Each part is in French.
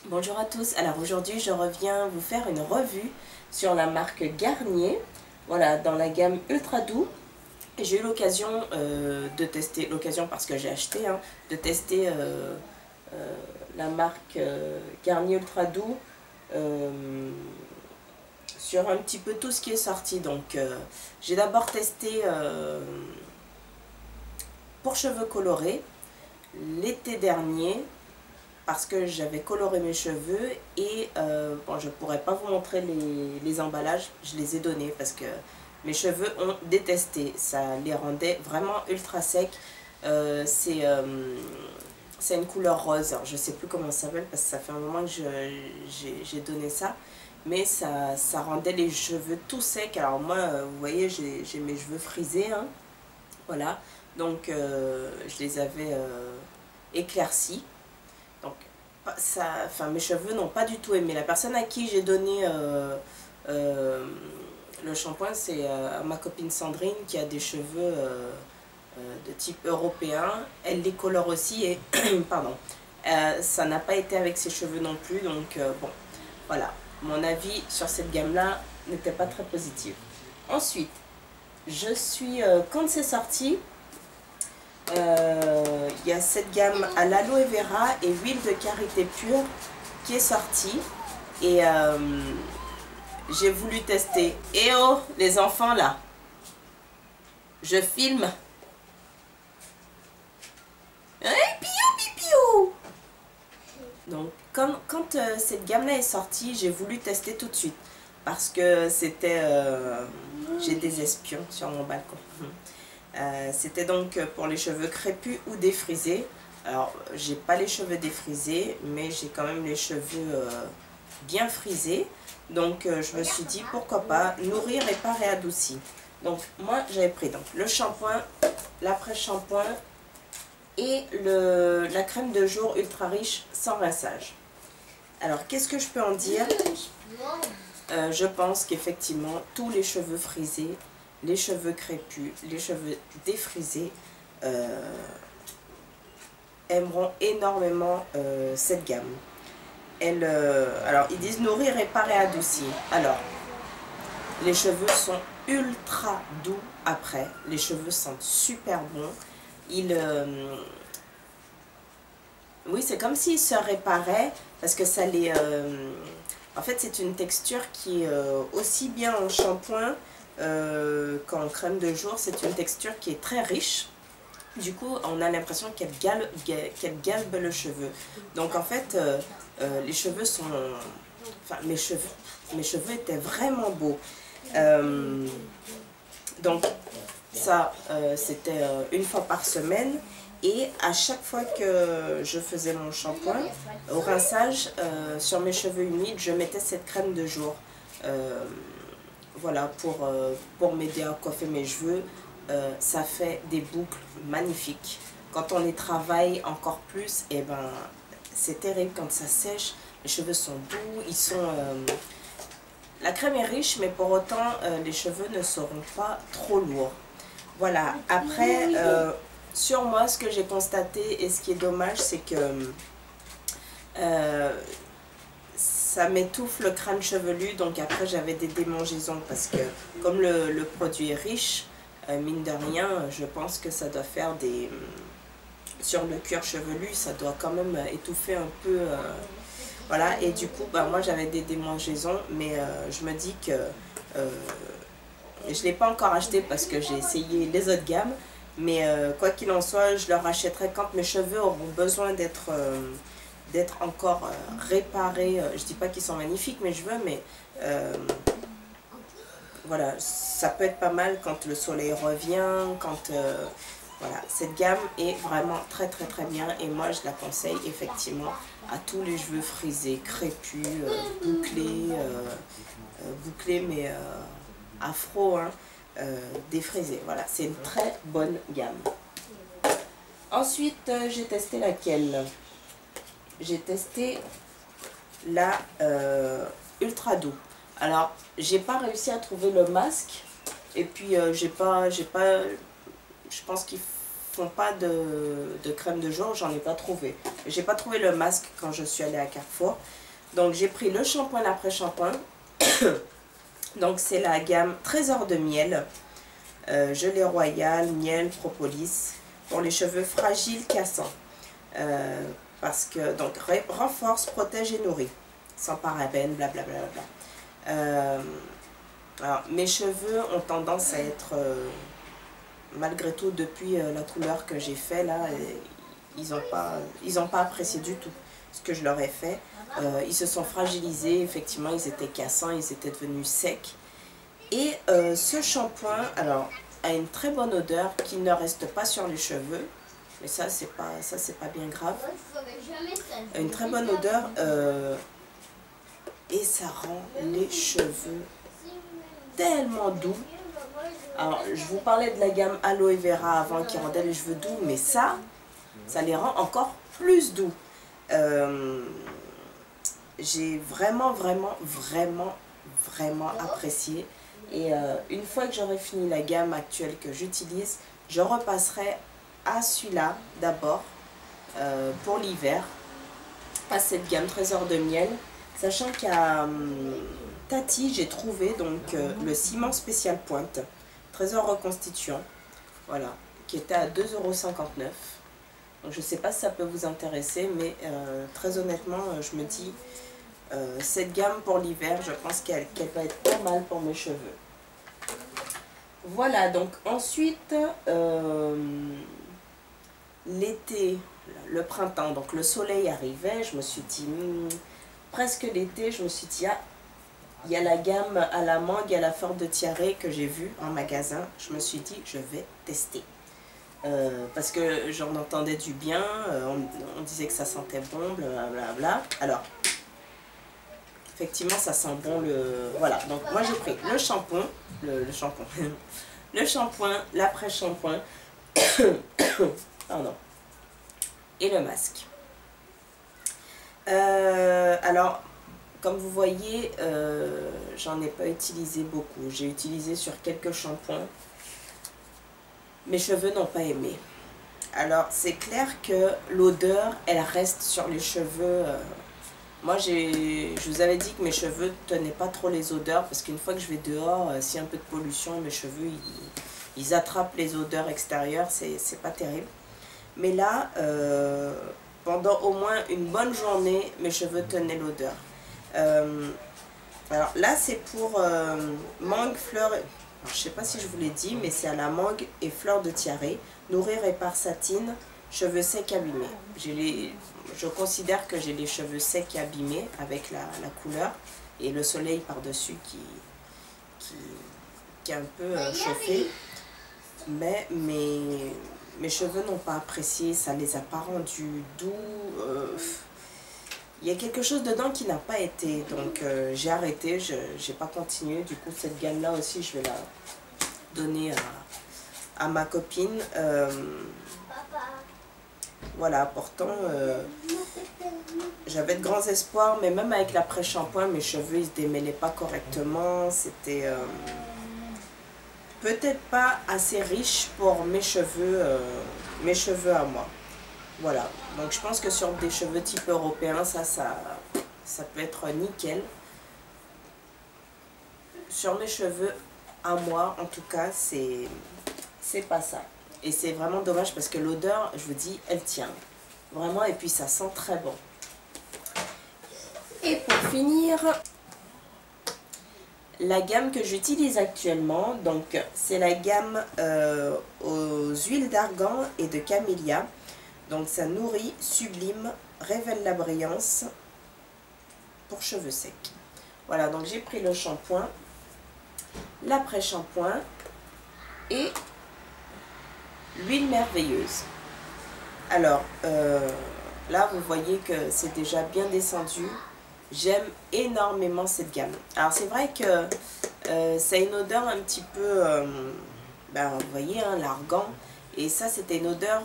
Bonjour à tous, alors aujourd'hui je reviens vous faire une revue sur la marque Garnier, voilà, dans la gamme Ultra Doux. J'ai eu l'occasion de tester, l'occasion parce que j'ai acheté, de tester la marque Garnier Ultra Doux sur un petit peu tout ce qui est sorti. Donc j'ai d'abord testé pour cheveux colorés l'été dernier, parce que j'avais coloré mes cheveux et bon, je pourrais pas vous montrer les emballages, je les ai donnés parce que mes cheveux ont détesté, ça les rendait vraiment ultra secs. C'est une couleur rose, alors je sais plus comment ça s'appelle parce que ça fait un moment que j'ai donné ça, mais ça rendait les cheveux tout secs. Alors moi, vous voyez, j'ai mes cheveux frisés, voilà, donc je les avais éclaircis. Donc, mes cheveux n'ont pas du tout aimé. La personne à qui j'ai donné le shampoing, c'est ma copine Sandrine qui a des cheveux de type européen. Elle les colore aussi et pardon, ça n'a pas été avec ses cheveux non plus. Donc bon, voilà, mon avis sur cette gamme-là n'était pas très positif. Ensuite, quand c'est sorti, il y a cette gamme à l'aloe vera et huile de karité pure qui est sortie et j'ai voulu tester. Et oh, les enfants là, je filme. Hey, piou, piou. Donc quand cette gamme là est sortie, j'ai voulu tester tout de suite parce que j'ai des espions sur mon balcon. C'était donc pour les cheveux crépus ou défrisés. Alors, j'ai pas les cheveux défrisés, mais j'ai quand même les cheveux bien frisés. Donc, je me suis dit, pourquoi pas, nourrir, réparer, adoucir. Donc, moi, j'avais pris donc, le shampoing, l'après-shampoing et la crème de jour ultra riche sans rinçage. Alors, qu'est-ce que je peux en dire? Je pense qu'effectivement, tous les cheveux frisés, les cheveux crépus, les cheveux défrisés aimeront énormément cette gamme. Alors, ils disent nourrir, réparer, adoucir. Alors, les cheveux sont ultra doux après. Les cheveux sentent super bon. Oui, c'est comme s'ils se réparaient parce que ça les... en fait, c'est une texture qui est aussi bien en shampoing qu'en crème de jour. C'est une texture qui est très riche. Du coup, on a l'impression qu'elle galbe le cheveu. Donc, en fait, les cheveux sont... Enfin, mes cheveux étaient vraiment beaux. Donc, ça, c'était une fois par semaine. Et à chaque fois que je faisais mon shampoing, au rinçage, sur mes cheveux humides, je mettais cette crème de jour. Voilà, pour m'aider à coiffer mes cheveux. Ça fait des boucles magnifiques. Quand on les travaille encore plus, et ben, c'est terrible quand ça sèche. Les cheveux sont doux, la crème est riche, mais pour autant, les cheveux ne seront pas trop lourds. Voilà, après, sur moi, ce que j'ai constaté et ce qui est dommage, c'est que ça m'étouffe le crâne chevelu. Donc après, j'avais des démangeaisons parce que comme le produit est riche, mine de rien, je pense que ça doit faire des... Sur le cuir chevelu, ça doit quand même étouffer un peu... voilà, et du coup, bah, moi j'avais des démangeaisons, mais je me dis que... je ne l'ai pas encore acheté parce que j'ai essayé les autres gammes. Mais quoi qu'il en soit, je le rachèterai quand mes cheveux auront besoin d'être encore réparés. Je dis pas qu'ils sont magnifiques mes cheveux, mais voilà, ça peut être pas mal quand le soleil revient, voilà, cette gamme est vraiment très très très bien et moi je la conseille effectivement à tous les cheveux frisés, crépus, bouclés mais afro, défrisé. Voilà, c'est une très bonne gamme. Ensuite, j'ai testé laquelle? J'ai testé la Ultra Doux. Alors, j'ai pas réussi à trouver le masque. Et puis, je pense qu'il font pas de crème de jour, j'en ai pas trouvé. J'ai pas trouvé le masque quand je suis allée à Carrefour. Donc j'ai pris le shampoing, l'après-shampoing. Donc c'est la gamme Trésor de miel. Gelée royale, miel, propolis. Pour les cheveux fragiles, cassants. Parce que, donc, renforce, protège et nourrit. Sans parabènes, blablabla. Alors, mes cheveux ont tendance à être, malgré tout, depuis la couleur que j'ai fait, là, ils n'ont pas apprécié du tout ce que je leur ai fait. Ils se sont fragilisés, effectivement, ils étaient cassants, ils étaient devenus secs. Et ce shampoing, alors, a une très bonne odeur qui ne reste pas sur les cheveux. Mais ça, c'est pas bien grave. Une très bonne odeur et ça rend les cheveux tellement doux. Alors, je vous parlais de la gamme Aloe Vera avant qui rendait les cheveux doux, mais ça les rend encore plus doux. J'ai vraiment apprécié. Et une fois que j'aurai fini la gamme actuelle que j'utilise, je repasserai à celui-là d'abord pour l'hiver, à cette gamme Trésor de miel, sachant qu'à Tati j'ai trouvé donc le ciment spécial pointe Trésor reconstituant, voilà, qui était à 2,59 €. Donc je sais pas si ça peut vous intéresser, mais très honnêtement je me dis cette gamme pour l'hiver, je pense qu'elle va être pas mal pour mes cheveux. Voilà, donc ensuite l'été, le printemps, donc le soleil arrivait, je me suis dit, presque l'été, je me suis dit, ah, il y a la gamme à la mangue et à la fleur de tiare que j'ai vue en magasin, je me suis dit, je vais tester. Parce que j'en entendais du bien, on disait que ça sentait bon, blablabla. Alors, effectivement, ça sent bon le... Voilà, donc moi j'ai pris le shampoing, le shampoing, l'après-shampoing, pardon, et le masque. Alors, comme vous voyez, j'en ai pas utilisé beaucoup. J'ai utilisé sur quelques shampoings. Mes cheveux n'ont pas aimé. Alors, c'est clair que l'odeur, elle reste sur les cheveux. Moi, je vous avais dit que mes cheveux ne tenaient pas trop les odeurs, parce qu'une fois que je vais dehors, s'il y a un peu de pollution, mes cheveux, ils attrapent les odeurs extérieures, c'est pas terrible. Mais là, pendant au moins une bonne journée, mes cheveux tenaient l'odeur. Alors là, c'est pour mangue, fleur... Alors, je ne sais pas si je vous l'ai dit, mais c'est à la mangue et fleur de tiare. Nourrir, répare, satine, cheveux secs abîmés. Je considère que j'ai les cheveux secs et abîmés avec la couleur et le soleil par-dessus qui est un peu chauffé. Mais mes cheveux n'ont pas apprécié, ça ne les a pas rendus doux. Il y a quelque chose dedans qui n'a pas été, donc j'ai arrêté, je n'ai pas continué. Du coup, cette gamme-là aussi, je vais la donner à ma copine. Voilà, pourtant, j'avais de grands espoirs, mais même avec l'après-shampoing, mes cheveux, ils ne se démêlaient pas correctement. C'était peut-être pas assez riche pour mes cheveux à moi. Voilà, donc je pense que sur des cheveux type européen, ça peut être nickel. Sur mes cheveux, à moi, en tout cas, c'est pas ça. Et c'est vraiment dommage parce que l'odeur, je vous dis, elle tient. Vraiment, et puis ça sent très bon. Et pour finir, la gamme que j'utilise actuellement, donc c'est la gamme aux huiles d'argan et de camélia. Donc ça nourrit, sublime, révèle la brillance pour cheveux secs. Voilà, donc j'ai pris le shampoing, l'après-shampoing et l'huile merveilleuse. Alors, là vous voyez que c'est déjà bien descendu. J'aime énormément cette gamme. Alors c'est vrai que ça a une odeur un petit peu, vous voyez, hein, l'argan. Et ça c'était une odeur...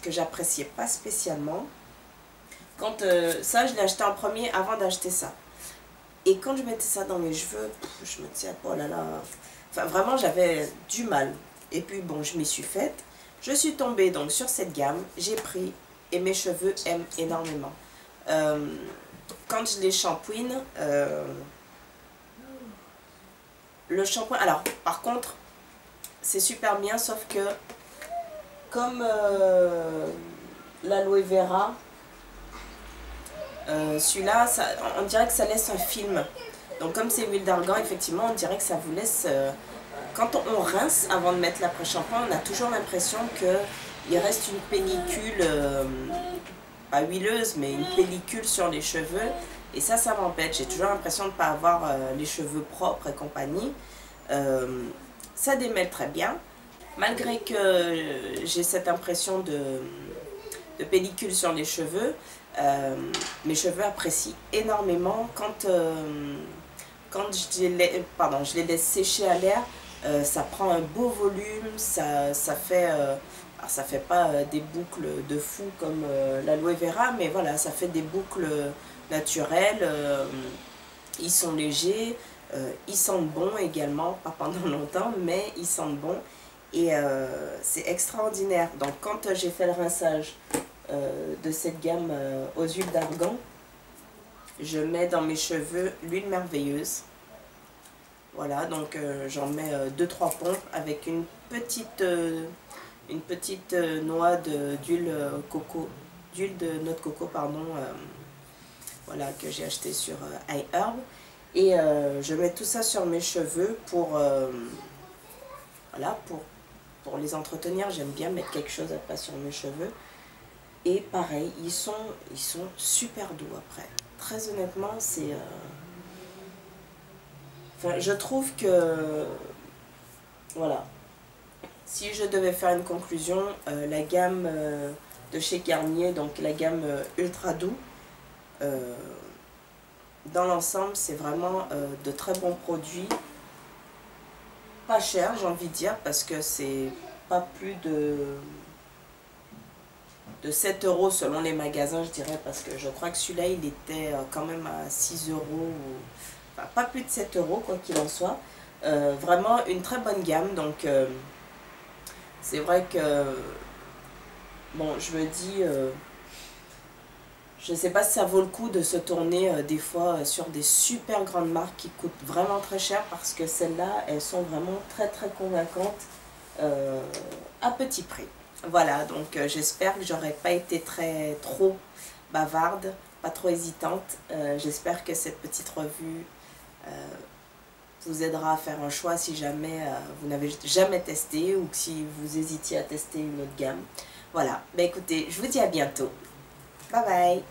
que j'appréciais pas spécialement. Quand ça, je l'ai acheté en premier avant d'acheter ça. Et quand je mettais ça dans mes cheveux, je me disais, oh là là. Enfin, vraiment, j'avais du mal. Et puis, bon, je m'y suis faite. Je suis tombée donc sur cette gamme, j'ai pris et mes cheveux aiment énormément. Quand je les shampouine, le shampoing, alors par contre c'est super bien, sauf que comme l'aloe vera, celui-là on dirait que ça laisse un film. Donc comme c'est huile d'argan, effectivement on dirait que ça vous laisse, quand on rince avant de mettre l'après-shampoing, on a toujours l'impression qu'il reste une pellicule, pas huileuse, mais une pellicule sur les cheveux. Et ça m'embête. J'ai toujours l'impression de ne pas avoir les cheveux propres et compagnie. Ça démêle très bien. Malgré que j'ai cette impression de pellicule sur les cheveux, mes cheveux apprécient énormément quand je les laisse sécher à l'air. Ça prend un beau volume, ça fait... alors ça fait pas des boucles de fou comme l'aloe vera, mais voilà, ça fait des boucles naturelles. Ils sont légers, ils sentent bon également, pas pendant longtemps, mais ils sentent bon. Et c'est extraordinaire. Donc quand j'ai fait le rinçage de cette gamme aux huiles d'argan, je mets dans mes cheveux l'huile merveilleuse. Voilà, donc j'en mets 2-3 pompes avec une petite noix d'huile de noix de coco, pardon, voilà, que j'ai acheté sur iHerb. Et je mets tout ça sur mes cheveux pour, voilà, pour les entretenir. J'aime bien mettre quelque chose après sur mes cheveux. Et pareil, ils sont super doux après. Très honnêtement, c'est... Enfin, je trouve que... Voilà. Si je devais faire une conclusion, la gamme de chez Garnier, donc la gamme Ultra Doux, dans l'ensemble, c'est vraiment de très bons produits. Pas cher, j'ai envie de dire, parce que c'est pas plus de 7 € selon les magasins, je dirais, parce que je crois que celui-là, il était quand même à 6 €, enfin, pas plus de 7 € quoi qu'il en soit. Vraiment une très bonne gamme, donc c'est vrai que, bon, je me dis, je ne sais pas si ça vaut le coup de se tourner des fois sur des super grandes marques qui coûtent vraiment très cher, parce que celles-là, elles sont vraiment très très convaincantes à petit prix. Voilà, donc j'espère que j'aurais pas été trop bavarde, pas trop hésitante. J'espère que cette petite revue vous aidera à faire un choix si jamais vous n'avez jamais testé ou si vous hésitiez à tester une autre gamme. Voilà, bah écoutez, je vous dis à bientôt. Bye bye!